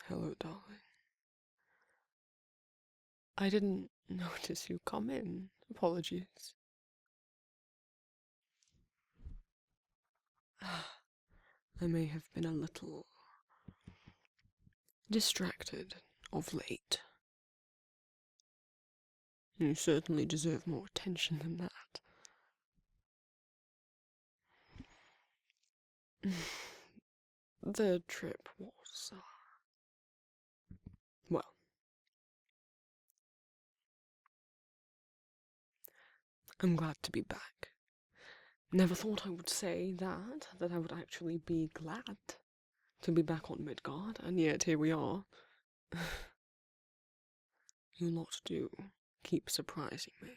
Hello, darling. I didn't notice you come in. Apologies. I may have been a little distracted of late. You certainly deserve more attention than that. The trip was, well, I'm glad to be back. Never thought I would say that I would actually be glad to be back on Midgard, and yet here we are. You lot do keep surprising me.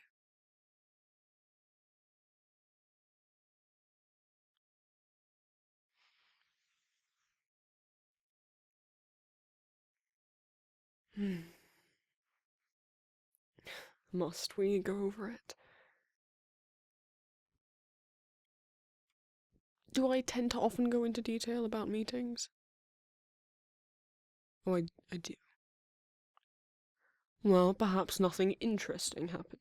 Must we go over it? Do I tend to often go into detail about meetings? Oh, I do. Well, perhaps nothing interesting happened.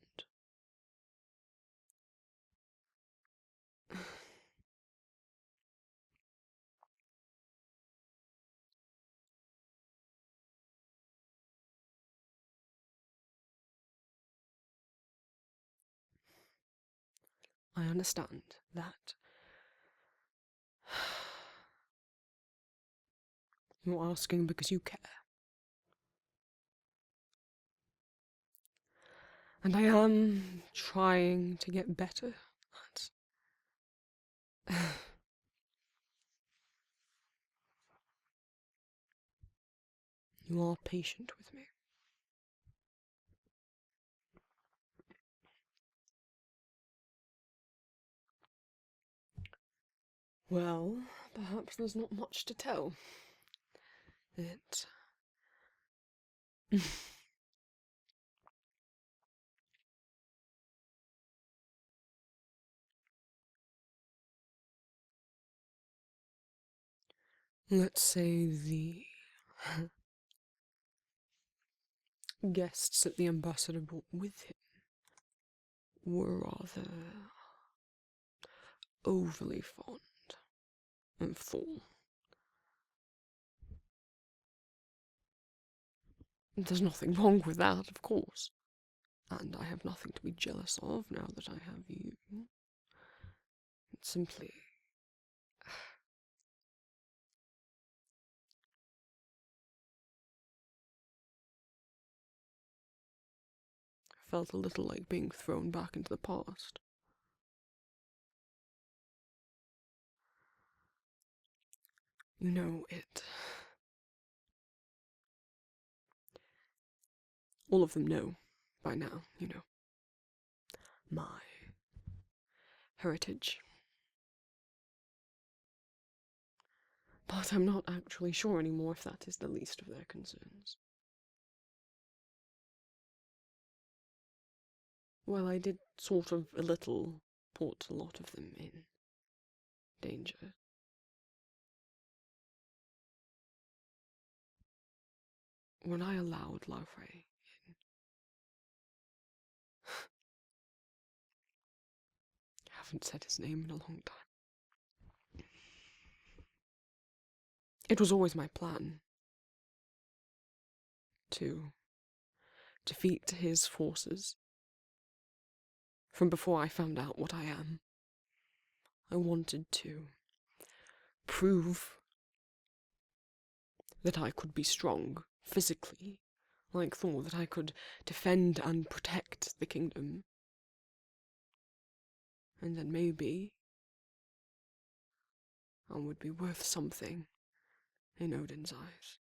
I understand that. You're asking because you care. And I am trying to get better at... You are patient with me. Well, perhaps there's not much to tell. It... Let's say the guests that the ambassador brought with him were rather overly fond and full. There's nothing wrong with that, of course. And I have nothing to be jealous of now that I have you. It's simply... I felt a little like being thrown back into the past. You know, it... All of them know, by now, you know, my heritage. But I'm not actually sure anymore if that is the least of their concerns. Well, I did sort of a little put a lot of them in danger. When I allowed Loki in, I haven't said his name in a long time. It was always my plan to defeat his forces. From before I found out what I am, I wanted to prove that I could be strong physically, like Thor, that I could defend and protect the kingdom. And then maybe I would be worth something in Odin's eyes.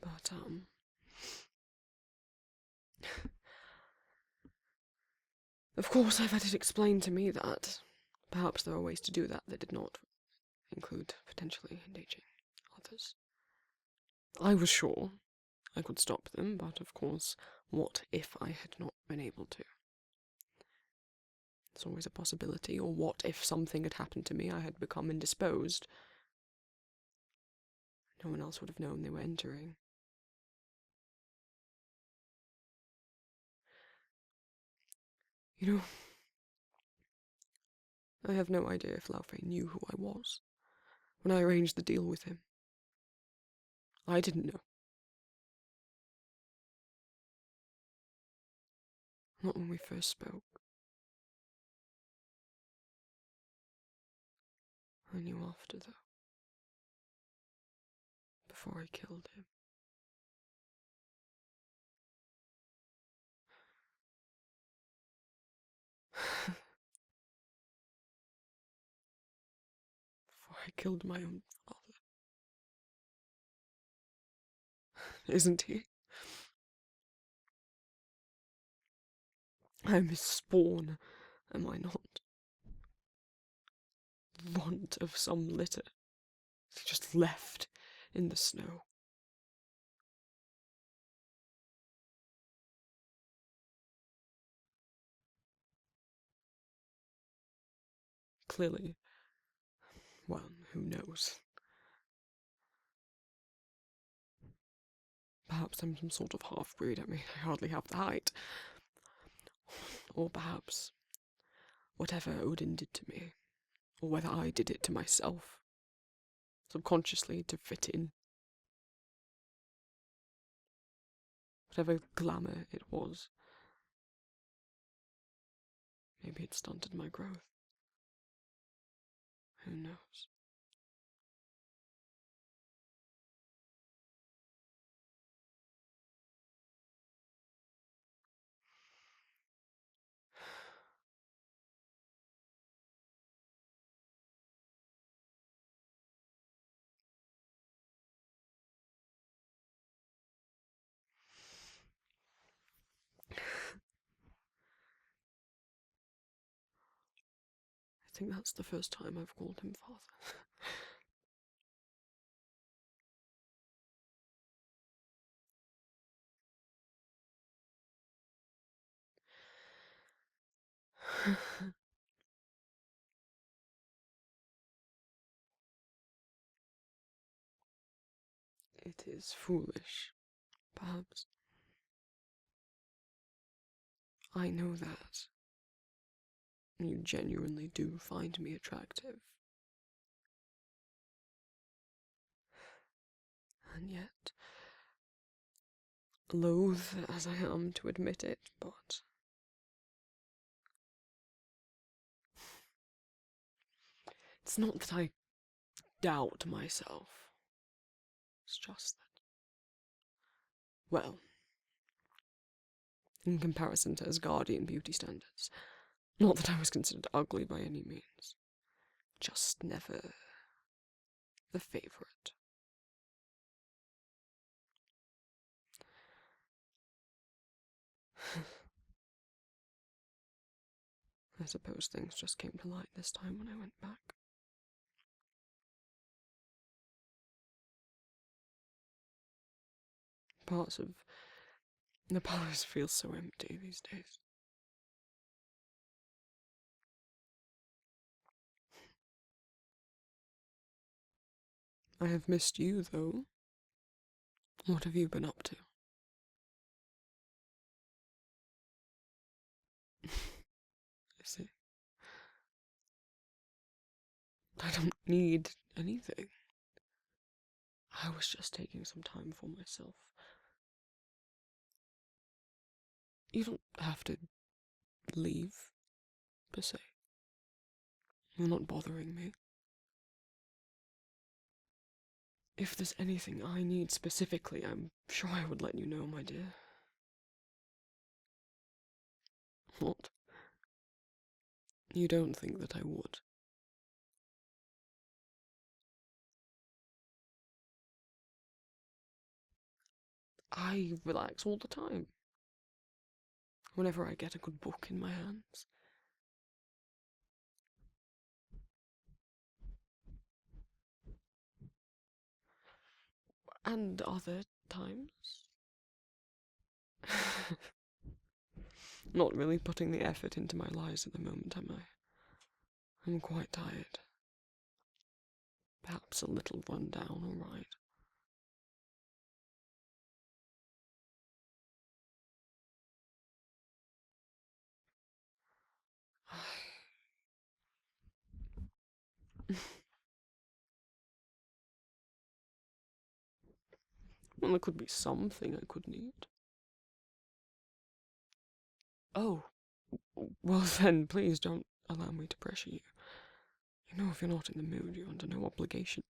But, of course I've had it explained to me that perhaps there are ways to do that that did not include potentially endangering others. I was sure I could stop them, but of course, what if I had not been able to? It's always a possibility. Or what if something had happened to me, I had become indisposed? No one else would have known they were entering. You know, I have no idea if Laufey knew who I was when I arranged the deal with him. I didn't know. Not when we first spoke. I knew after, though. Before I killed him. Before I killed my own father. Isn't he? I'm his spawn, am I not? Runt of some litter. Just left in the snow. Clearly. Well, who knows? Perhaps I'm some sort of half-breed. I mean, I hardly have the height. Or perhaps whatever Odin did to me, or whether I did it to myself, subconsciously to fit in. Whatever glamour it was. Maybe it stunted my growth. Who knows? I think that's the first time I've called him father. It is foolish, perhaps. I know that. You genuinely do find me attractive. And yet, loath as I am to admit it, but it's not that I doubt myself. It's just that, well, in comparison to Asgardian beauty standards, not that I was considered ugly by any means, just never the favourite. I suppose things just came to light this time when I went back. Parts of the palace feel so empty these days. I have missed you, though. What have you been up to? I see. I don't need anything. I was just taking some time for myself. You don't have to leave, per se. You're not bothering me. If there's anything I need specifically, I'm sure I would let you know, my dear. What? You don't think that I would? I relax all the time. Whenever I get a good book in my hands. And other times. Not really putting the effort into my lies at the moment, am I? I'm quite tired. Perhaps a little run down, all right. Well, there could be something I could need. Oh, well then, please don't allow me to pressure you. You know, if you're not in the mood, you're under no obligation.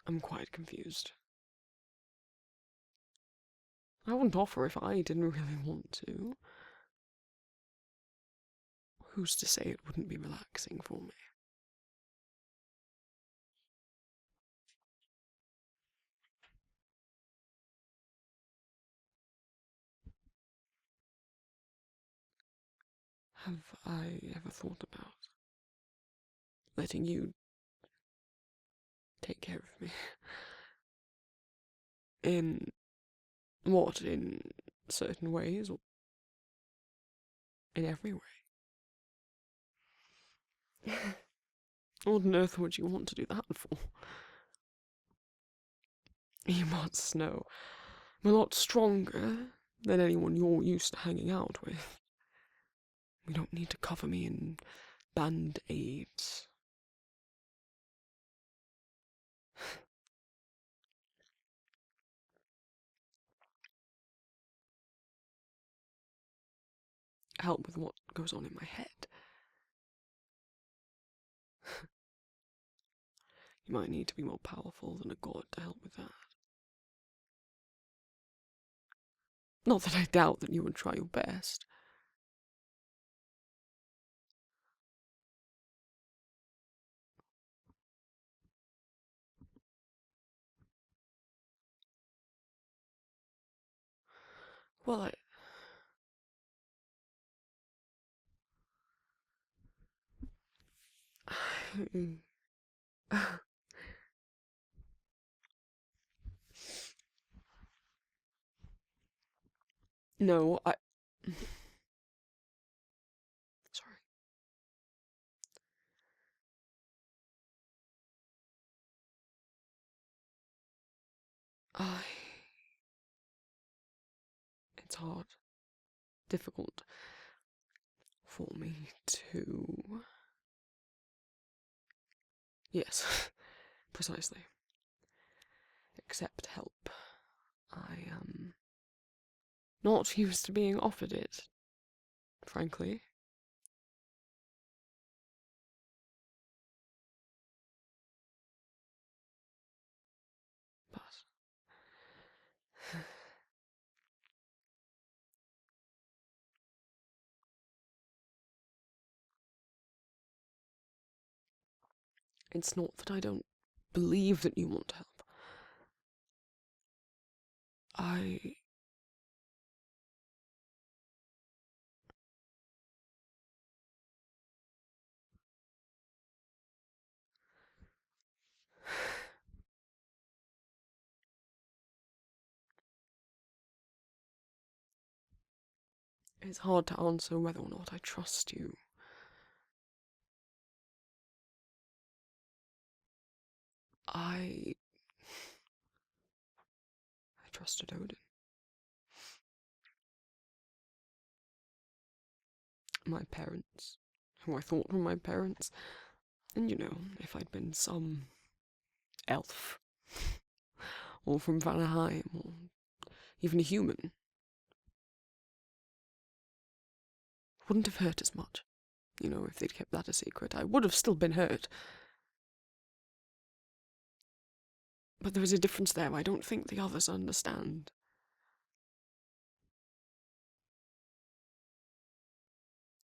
I'm quite confused. I wouldn't offer if I didn't really want to. Who's to say it wouldn't be relaxing for me? Have I ever thought about letting you take care of me? In what? In certain ways, or in every way? What on earth would you want to do that for? You must know I'm a lot stronger than anyone you're used to hanging out with. You don't need to cover me in band-aids. Help with what goes on in my head. You might need to be more powerful than a god to help with that. Not that I doubt that you would try your best. Well, No, Sorry. I... It's hard. Difficult for me to... Yes, precisely. Accept help. I am not used to being offered it, frankly. But it's not that I don't believe that you want help. It's hard to answer whether or not I trust you. I trusted Odin. My parents, who I thought were my parents. And you know, if I'd been some elf, or from Vanaheim, or even a human, wouldn't have hurt as much. You know, if they'd kept that a secret, I would have still been hurt. But there is a difference there I don't think the others understand.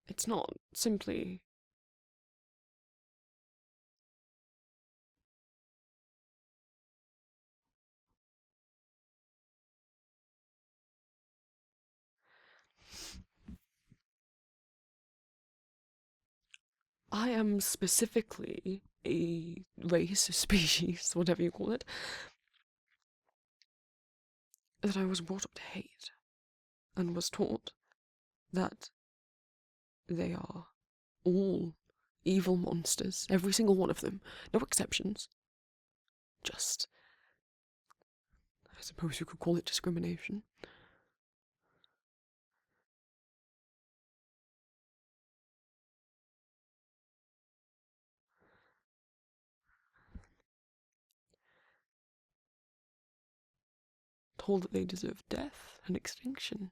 It's not simply... I am specifically a race, a species, whatever you call it, that I was brought up to hate, and was taught that they are all evil monsters, every single one of them, no exceptions. Just, I suppose you could call it discrimination. Told that they deserve death and extinction.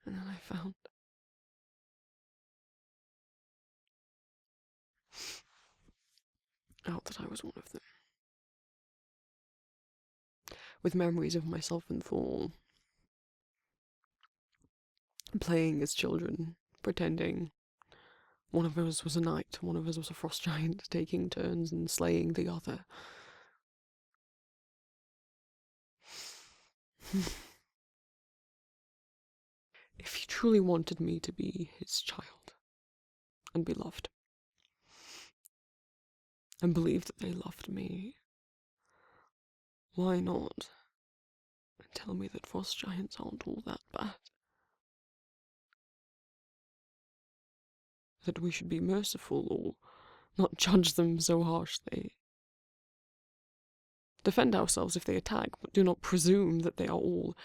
And then I found out that I was one of them. With memories of myself and Thor playing as children, pretending one of us was a knight, one of us was a frost giant, taking turns and slaying the other. If he truly wanted me to be his child and be loved, and believed that they loved me, why not tell me that frost giants aren't all that bad? That we should be merciful or not judge them so harshly. Defend ourselves if they attack, but do not presume that they are all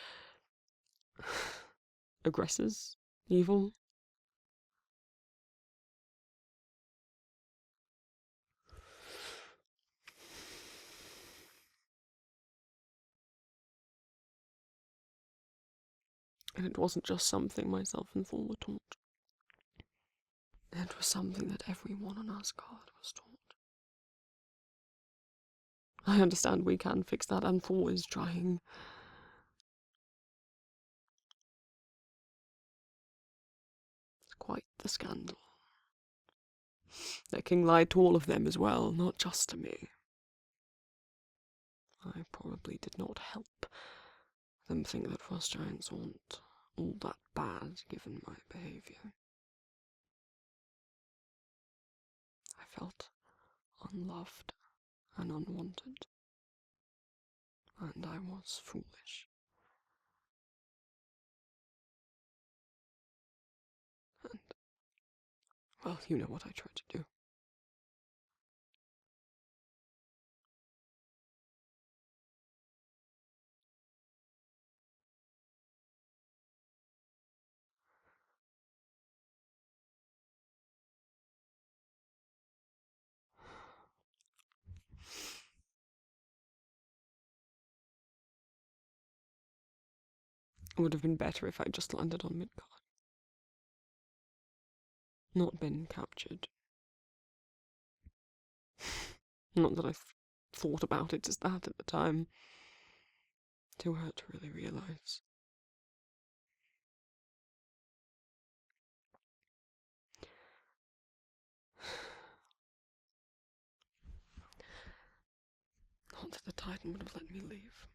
aggressors, evil. And it wasn't just something myself and Thor were taught. It was something that everyone on Asgard was taught. I understand we can fix that, and Thor is trying. It's quite the scandal. Their king lied to all of them as well, not just to me. I probably did not help them think that frost giants aren't all that bad, given my behaviour. I felt unloved and unwanted, and I was foolish. And, well, you know what I tried to do. It would have been better if I'd just landed on Midgard. Not been captured. Not that I thought about it as that at the time. Too hurt to really realise. Not that the Titan would have let me leave.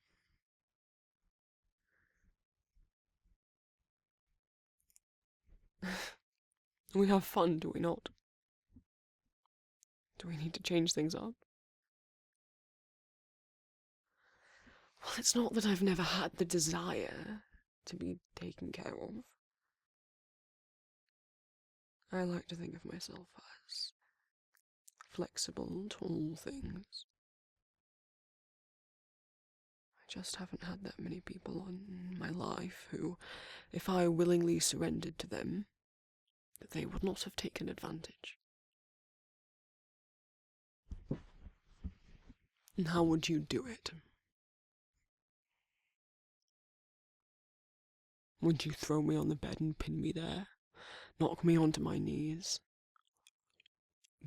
We have fun, do we not? Do we need to change things up? Well, it's not that I've never had the desire to be taken care of. I like to think of myself as flexible to all things. I just haven't had that many people in my life who, if I willingly surrendered to them, that they would not have taken advantage. And how would you do it? Would you throw me on the bed and pin me there? Knock me onto my knees?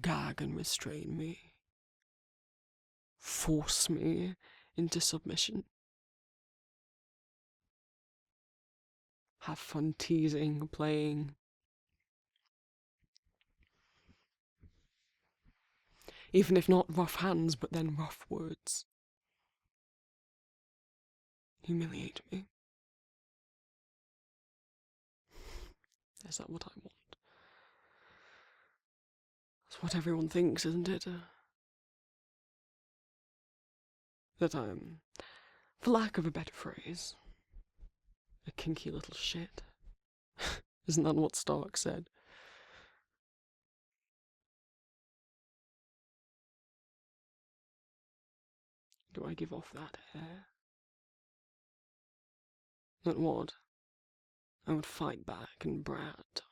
Gag and restrain me? Force me into submission? Have fun teasing, playing? Even if not rough hands, but then rough words? Humiliate me? Is that what I want? That's what everyone thinks, isn't it? that I'm, for lack of a better phrase, a kinky little shit. Isn't that what Stark said? Do I give off that air? That what? I would fight back and brat.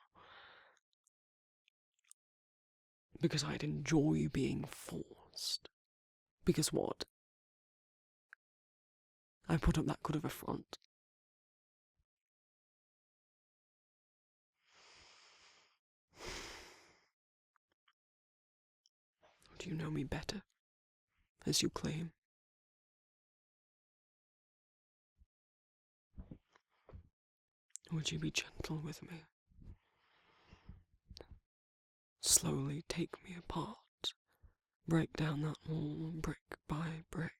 Because I'd enjoy being forced. Because what? I put up that good of a front. Do you know me better, as you claim? Would you be gentle with me? Slowly take me apart. Break down that wall brick by brick.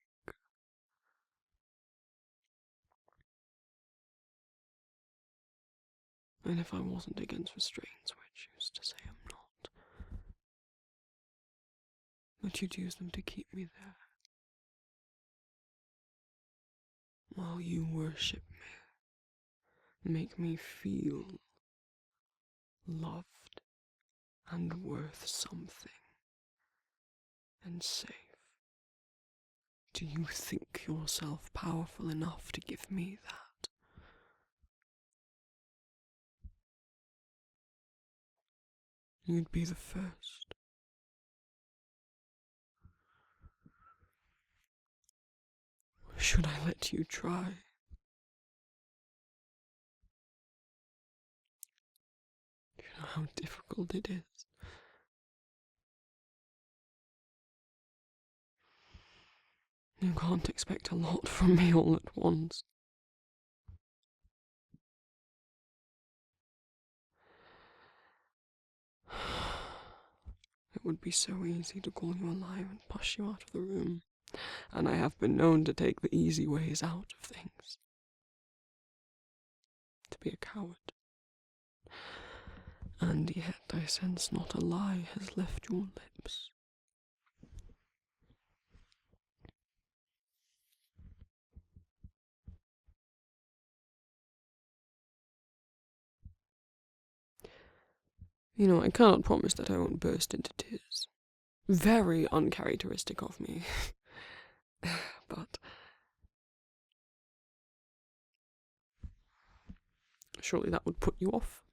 And if I wasn't against restraints, which used to say I'm not, that you'd use them to keep me there, while you worship me, make me feel loved and worth something, and safe. Do you think yourself powerful enough to give me that? You'd be the first. Should I let you try? You know how difficult it is. You can't expect a lot from me all at once. It would be so easy to call you a liar and push you out of the room, and I have been known to take the easy ways out of things. To be a coward. And yet I sense not a lie has left your lips. You know, I cannot promise that I won't burst into tears. Very uncharacteristic of me. But surely that would put you off.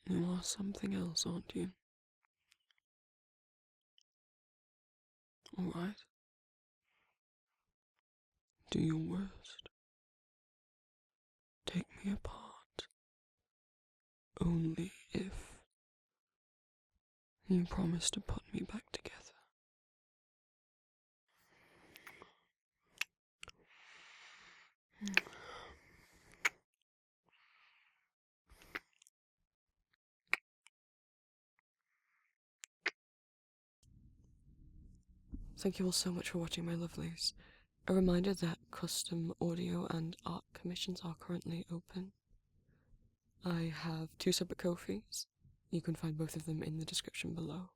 You are something else, aren't you? Alright. Do your worst. Take me apart. Only if you promise to put me back together. Thank you all so much for watching, my lovelies. A reminder that custom audio and art commissions are currently open. I have 2 separate Ko-fis. You can find both of them in the description below.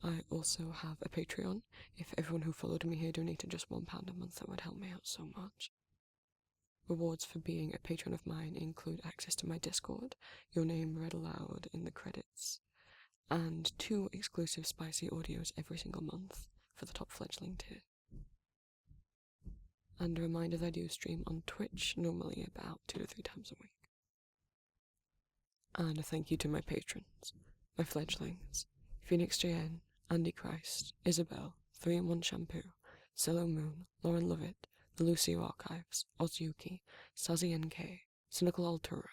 I also have a Patreon. If everyone who followed me here donated just £1 a month, that would help me out so much. Rewards for being a patron of mine include access to my Discord, your name read aloud in the credits, and 2 exclusive spicy audios every single month for the top fledgling tier. And a reminder that I do stream on Twitch, normally about 2 to 3 times a week. And a thank you to my patrons, my fledglings, Phoenix JN, Andy Christ, Isabel, 3-in-1 Shampoo, Cello Moon, Lauren Lovett, The Lucio Archives, Ozyuki, Sazi NK, Cynical Altura,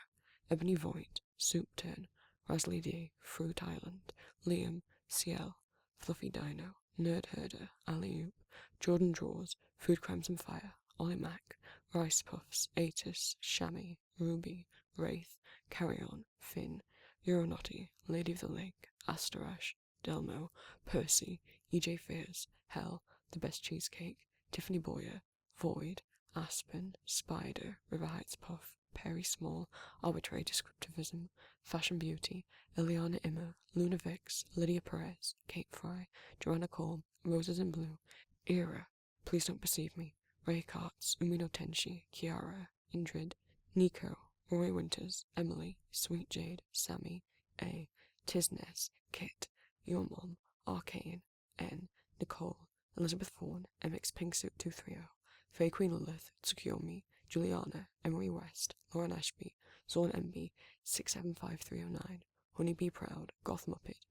Ebony Void, Soup Turn, Rasley D, Fruit Island, Liam, CL, Fluffy Dino, Nerd Herder, Alley Oop, Jordan Draws, Food Crimes and Fire, Ollie Mac, Rice Puffs, Atis, Shammy, Ruby, Wraith, Carry On, Finn, Euronaughty, Lady of the Lake, Asterash, Delmo, Percy, EJ Fears, Hell, The Best Cheesecake, Tiffany Boyer, Void, Aspen, Spider, River Heights Puff, Perry Small, Arbitrary Descriptivism, Fashion Beauty, Eliana Immer, Luna Vix, Lydia Perez, Kate Fry, Joanna Cole, Roses in Blue, Era, Please Don't Perceive Me, Ray Kartz, Umino Tenshi, Kiara, Indrid, Nico, Roy Winters, Emily, Sweet Jade, Sammy, A, Tisness, Kit, Your Mom, Arcane, N, Nicole, Elizabeth Fawn, MX Pinksuit 230, Faye Queen Lilith, Tsukiyomi, Juliana, Emery West, Lauren Ashby, Zorn MB, 675309, Honeybee Proud, Goth Muppet,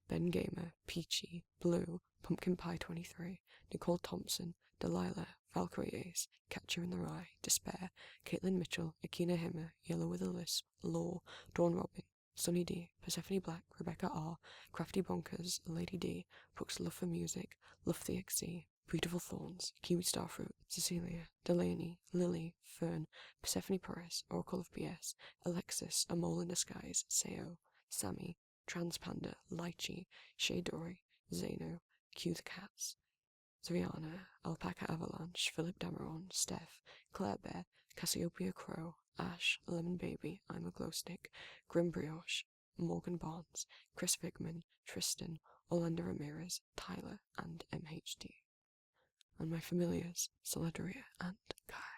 Ben Gamer, Peachy, Blue, Pumpkin Pie 23, Nicole Thompson, Delilah, Valkyrie Ace, Catcher in the Rye, Despair, Caitlin Mitchell, Akina Himmer, Yellow with a Lisp, Law, Dawn Robin, Sunny D, Persephone Black, Rebecca R, Crafty Bonkers, Lady D, Brooks Love for Music, Love the XC, Beautiful Thorns, Kiwi Starfruit, Cecilia, Delaney, Lily, Fern, Persephone Paris, Oracle of BS, Alexis, A Mole in Disguise, Seo, Sammy, Transpanda, Lychee, Shaydori, Zeno, Q the Cats, Zriana, Alpaca Avalanche, Philip Dameron, Steph, Claire Bear, Cassiopeia Crow, Ash, Lemon Baby, I'm a Glow Stick, Grim Brioche, Morgan Barnes, Chris Vigman, Tristan, Orlando Ramirez, Tyler, and MHD. And my familiars, Solidaria and Kai.